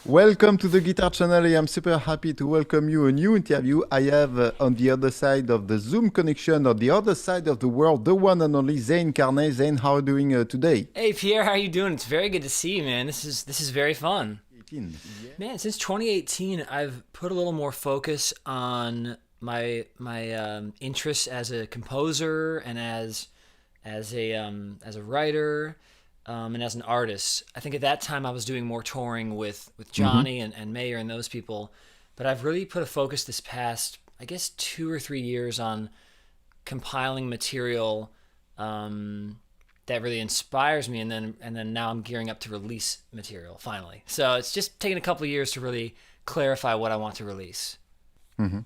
Welcome to the Guitar Channel. I am super happy to welcome you a new interview. I have on the other side of the Zoom connection, on the other side of the world, the one and only Zane Carney. Zane, how are you doing today? Hey Pierre, how are you doing? It's very good to see you, man. This is very fun. 18, yeah. Man, since 2018, I've put a little more focus on my interests as a composer and as a writer. And as an artist. I think at that time I was doing more touring with Johnny and Mayer and those people, but I've really put a focus this past, I guess, 2 or 3 years on compiling material that really inspires me, and then now I'm gearing up to release material finally. So it's just taken a couple of years to really clarify what I want to release. Mm-hmm.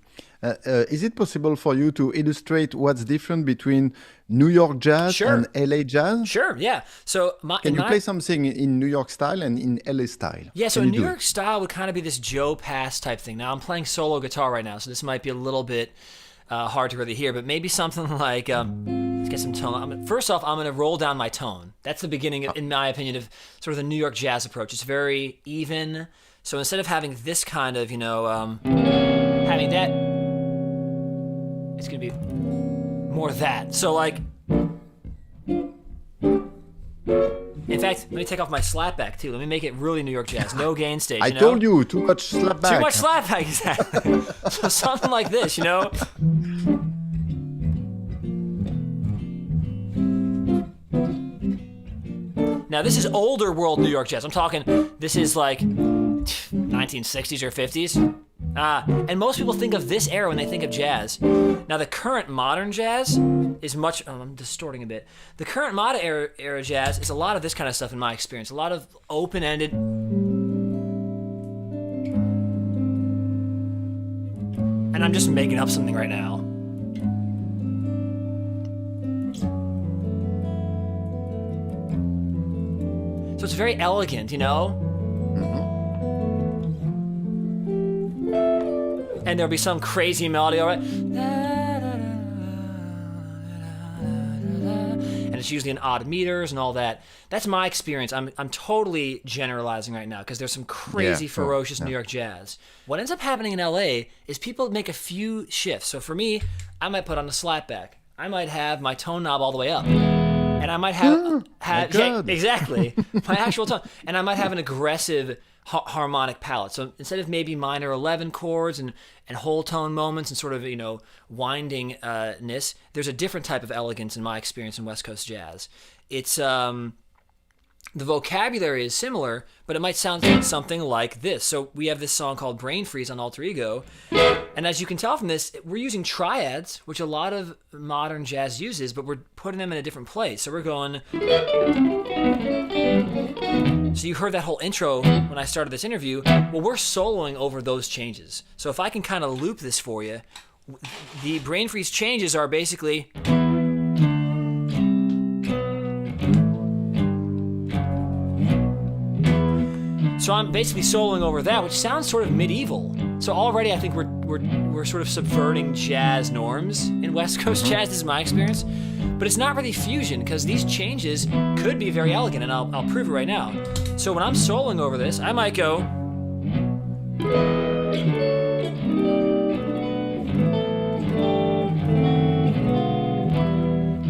Is it possible for you to illustrate what's different between New York jazz and LA jazz? Sure, yeah. So Can you play something in New York style and in LA style? Yeah, so in New York style would kind of be this Joe Pass type thing. Now I'm playing solo guitar right now, so this might be a little bit hard to really hear, but maybe something like, let's get some tone. First off, I'm going to roll down my tone. That's the beginning, in my opinion, of sort of the New York jazz approach. It's very even. So instead of having this kind of, having that, it's going to be more that. So like, in fact, let me take off my slapback too. Let me make it really New York jazz. No gain stage, I told you, too much slapback. Too much slapback, exactly. So something like this, Now this is older world New York jazz. I'm talking, this is like 1960s or 50s. And most people think of this era when they think of jazz. Now the current modern jazz is much, I'm distorting a bit. The current modern era jazz is a lot of this kind of stuff in my experience. A lot of open-ended. And I'm just making up something right now. So it's very elegant, And there'll be some crazy melody, all right? And it's usually in odd meters and all that. That's my experience. I'm totally generalizing right now because there's some crazy, ferocious New York jazz. What ends up happening in LA is people make a few shifts. So for me, I might put on a slapback. I might have my tone knob all the way up. And I might have exactly, my actual tone. And I might have an aggressive harmonic palette. So instead of maybe minor 11 chords and whole tone moments and sort of, windingness, there's a different type of elegance in my experience in West Coast jazz. It's, the vocabulary is similar, but it might sound something like this. So we have this song called Brain Freeze on Alter Ego. And as you can tell from this, we're using triads, which a lot of modern jazz uses, but we're putting them in a different place. So we're going... So you heard that whole intro when I started this interview. Well, we're soloing over those changes. So if I can kind of loop this for you, the Brain Freeze changes are basically... So I'm basically soloing over that, which sounds sort of medieval. So already I think we're sort of subverting jazz norms in West Coast jazz. This is my experience. But it's not really fusion because these changes could be very elegant, and I'll prove it right now. So when I'm soloing over this, I might go...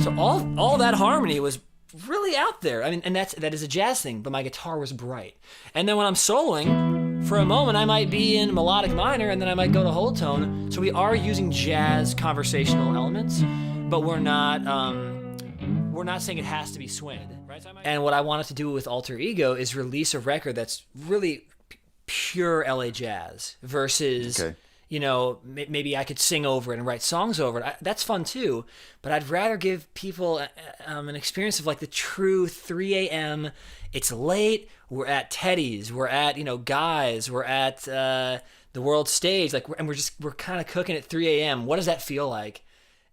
So all that harmony was really out there. I mean, and that is a jazz thing, but my guitar was bright. And then when I'm soloing, for a moment I might be in melodic minor, and then I might go to whole tone. So we are using jazz conversational elements, but we're not saying it has to be swing. Right? And what I wanted to do with Alter Ego is release a record that's really pure LA jazz versus... Okay. Maybe I could sing over it and write songs over it. That's fun too, but I'd rather give people an experience of like the true 3 a.m. It's late, we're at Teddy's, we're at, Guys, we're at the world stage, and we're kind of cooking at 3 a.m. What does that feel like?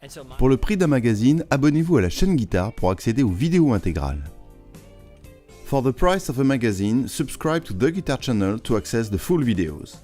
And so Pour le prix d'un magazine, abonnez-vous à la chaîne Guitare pour accéder aux vidéos intégrales. For the price of a magazine, subscribe to the Guitar Channel to access the full videos.